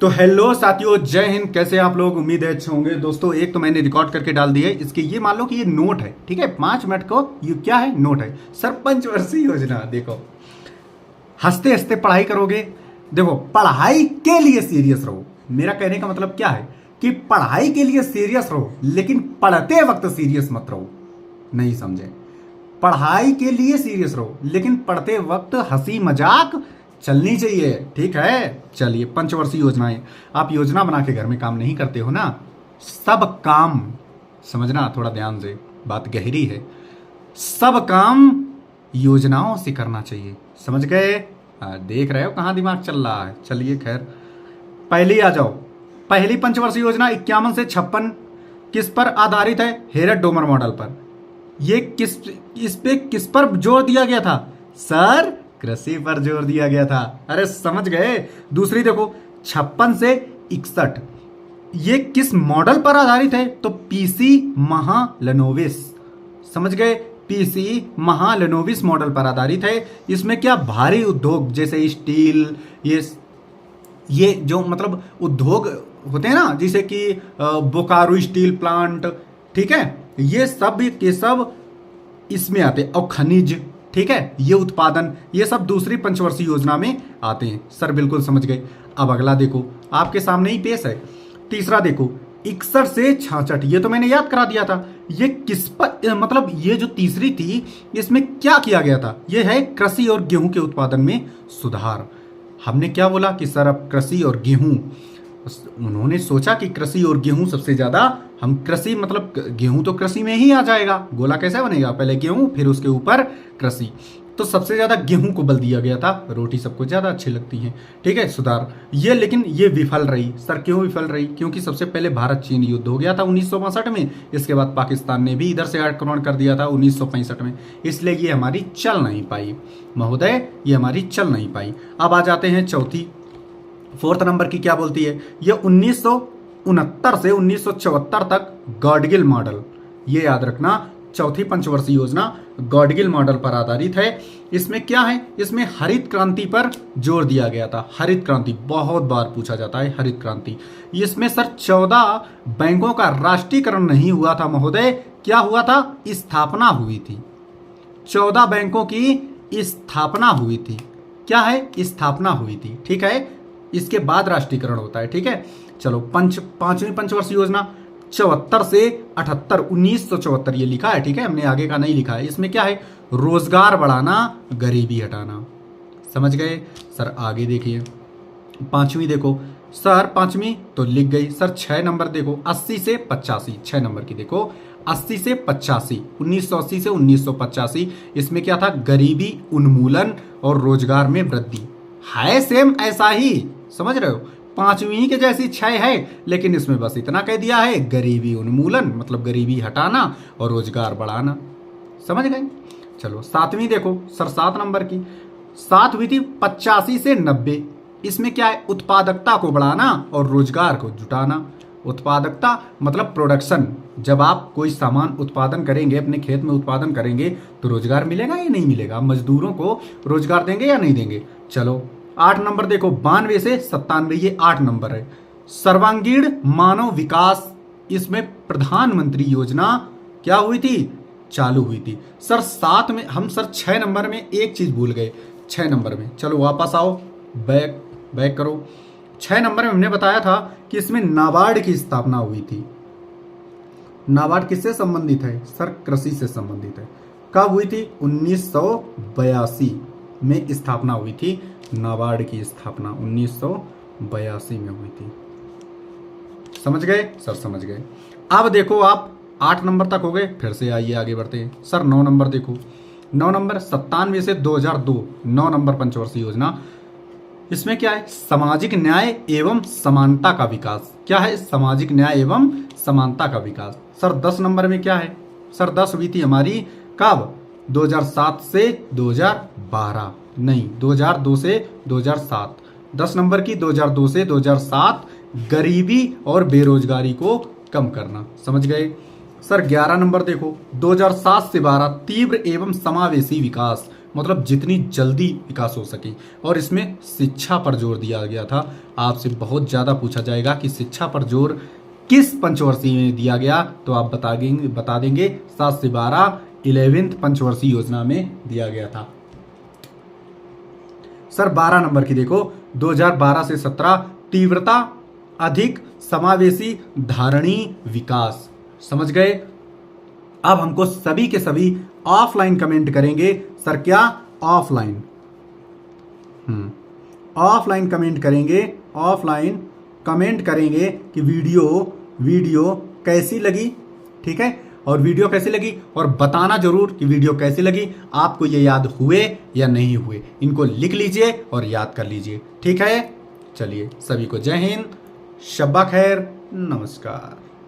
तो हेलो साथियों, जय हिंद। कैसे हैं आप लोग? उम्मीद है अच्छे होंगे। दोस्तों, एक तो मैंने रिकॉर्ड करके डाल दिया है। इसके ये मान लो कि ये नोट है, ठीक है? 5 मिनट को ये क्या है? नोट है। सर, पंचवर्षीय योजना देखो, हंसते हंसते पढ़ाई करोगे। देखो, पढ़ाई के लिए सीरियस रहो। मेरा कहने का मतलब क्या है कि पढ़ाई के लिए सीरियस रहो, लेकिन पढ़ते वक्त सीरियस मत रहो। नहीं समझे? पढ़ाई के लिए सीरियस रहो, लेकिन पढ़ते वक्त हंसी मजाक चलनी चाहिए, ठीक है? चलिए, पंचवर्षीय योजनाएं। आप योजना बना के घर में काम नहीं करते हो ना। सब काम, समझना थोड़ा ध्यान से, बात गहरी है। सब काम योजनाओं से करना चाहिए, समझ गए? देख रहे हो कहाँ दिमाग चल रहा है। चलिए खैर, पहली आ जाओ। पहली पंचवर्षीय योजना 51 से 56 किस पर आधारित है? हेरत डोमर मॉडल पर। ये इस पे किस पर जोर दिया गया था? सर, कृषि पर जोर दिया गया था। अरे समझ गए। दूसरी देखो, 56 से 61 ये किस मॉडल पर आधारित है? तो पीसी महालनोबिस। समझ गए? पीसी महालनोबिस मॉडल पर आधारित है। इसमें क्या भारी उद्योग जैसे स्टील, ये जो मतलब उद्योग होते हैं ना, जैसे कि बोकारो स्टील प्लांट, ठीक है, ये सब के सब इसमें आते हैं। और खनिज, ठीक है, ये उत्पादन, ये सब दूसरी पंचवर्षीय योजना में आते हैं। सर बिल्कुल समझ गए। अब अगला देखो, आपके सामने ही पेश है। तीसरा देखो, 61 से 66, ये तो मैंने याद करा दिया था। ये किस पर, मतलब ये जो तीसरी थी, इसमें क्या किया गया था? ये है कृषि और गेहूं के उत्पादन में सुधार। हमने क्या बोला कि सर अब कृषि और गेहूं, उन्होंने सोचा कि कृषि और गेहूं सबसे ज्यादा, हम कृषि मतलब गेहूं तो कृषि में ही आ जाएगा। गोला कैसे बनेगा? पहले गेहूं, फिर उसके ऊपर कृषि। तो सबसे ज्यादा गेहूं को बल दिया गया था। रोटी सबको ज्यादा अच्छी लगती है, ठीक है, सुधार ये। लेकिन ये विफल रही। सर क्यों विफल रही? क्योंकि सबसे पहले भारत चीन युद्ध हो गया था 1962 में। इसके बाद पाकिस्तान ने भी इधर से आक्रमण कर दिया था 1965 में। इसलिए ये हमारी चल नहीं पाई महोदय, ये हमारी चल नहीं पाई। अब आ जाते हैं चौथी, फोर्थ नंबर की। क्या बोलती है ये? 1969 से 1974 तक गॉडगिल मॉडल। ये याद रखना, चौथी पंचवर्षीय योजना गॉडगिल मॉडल पर आधारित है। इसमें क्या है? इसमें हरित क्रांति पर जोर दिया गया था। हरित क्रांति बहुत बार पूछा जाता है, हरित क्रांति। इसमें सर 14 बैंकों का राष्ट्रीयकरण नहीं हुआ था महोदय। क्या हुआ था? स्थापना हुई थी। 14 बैंकों की स्थापना हुई थी। क्या है? स्थापना हुई थी, ठीक है। इसके बाद राष्ट्रीयकरण होता है, ठीक है। चलो, पांचवी पंचवर्षीय योजना 74 से 78, 1974 ये लिखा है, ठीक है, हमने आगे का नहीं लिखा है। इसमें क्या है? रोजगार बढ़ाना, गरीबी हटाना। समझ गए? सर आगे देखिए, पांचवी देखो। सर पांचवी तो लिख गई। सर 6 नंबर देखो, 80 से 85, 6 नंबर की देखो, 80 से 85, 1980 से 1985। इसमें क्या था? गरीबी उन्मूलन और रोजगार में वृद्धि। है सेम ऐसा ही, समझ रहे हो? पांचवी के जैसी 6 है, लेकिन इसमें बस इतना कह दिया है, गरीबी उन्मूलन मतलब गरीबी हटाना और रोजगार बढ़ाना। समझ गए? चलो, सातवीं देखो। सर 7 नंबर की, 7 हुई थी 85 से 90। इसमें क्या है? उत्पादकता को बढ़ाना और रोजगार को जुटाना। उत्पादकता मतलब प्रोडक्शन। जब आप कोई सामान उत्पादन करेंगे, अपने खेत में उत्पादन करेंगे, तो रोजगार मिलेगा या नहीं मिलेगा? मजदूरों को रोजगार देंगे या नहीं देंगे? चलो, 8 नंबर देखो, 92 से 97, ये 8 नंबर है। सर्वांगीण मानव विकास। इसमें प्रधानमंत्री योजना क्या हुई थी? चालू हुई थी। सर 7 में हम, सर 6 नंबर में एक चीज भूल गए। 6 नंबर में, चलो वापस आओ, बैक करो। 6 नंबर में हमने बताया था कि इसमें नाबार्ड की स्थापना हुई थी। नाबार्ड किससे संबंधित है? सर कृषि से संबंधित है। कब हुई थी? 1982 में स्थापना हुई थी। नाबार्ड की स्थापना 1982 में हुई थी। समझ गए? सर समझ गए। अब देखो, आप 8 नंबर तक हो गए। फिर से आइए आगे बढ़ते हैं। सर 9 नंबर देखो। 9 नंबर 97 से 2002, 9 नंबर पंचवर्षीय योजना। इसमें क्या है? सामाजिक न्याय एवं समानता का विकास। क्या है? सामाजिक न्याय एवं समानता का विकास। सर 10 नंबर में क्या है? सर 10 हुई थी हमारी कब? 2007 से 2012, नहीं 2002 से 2007। 10 नंबर की 2002 से 2007, गरीबी और बेरोजगारी को कम करना। समझ गए? सर 11 नंबर देखो, 2007 से 12, तीव्र एवं समावेशी विकास। मतलब जितनी जल्दी विकास हो सके। और इसमें शिक्षा पर जोर दिया गया था। आपसे बहुत ज़्यादा पूछा जाएगा कि शिक्षा पर जोर किस पंचवर्षीय में दिया गया, तो आप बता देंगे 7 से 12 11वीं पंचवर्षीय योजना में दिया गया था। सर 12 नंबर की देखो, 2012 से 17 तीव्रता अधिक समावेशी धारणी विकास। समझ गए? अब हमको सभी के सभी ऑफलाइन कमेंट करेंगे। सर क्या? ऑफलाइन। ऑफलाइन कमेंट करेंगे। ऑफलाइन कमेंट करेंगे कि वीडियो कैसी लगी। ठीक है, और वीडियो कैसी लगी, और बताना जरूर कि वीडियो कैसी लगी। आपको ये याद हुए या नहीं हुए, इनको लिख लीजिए और याद कर लीजिए। ठीक है, चलिए सभी को जय हिंद, शब्बा खैर, नमस्कार।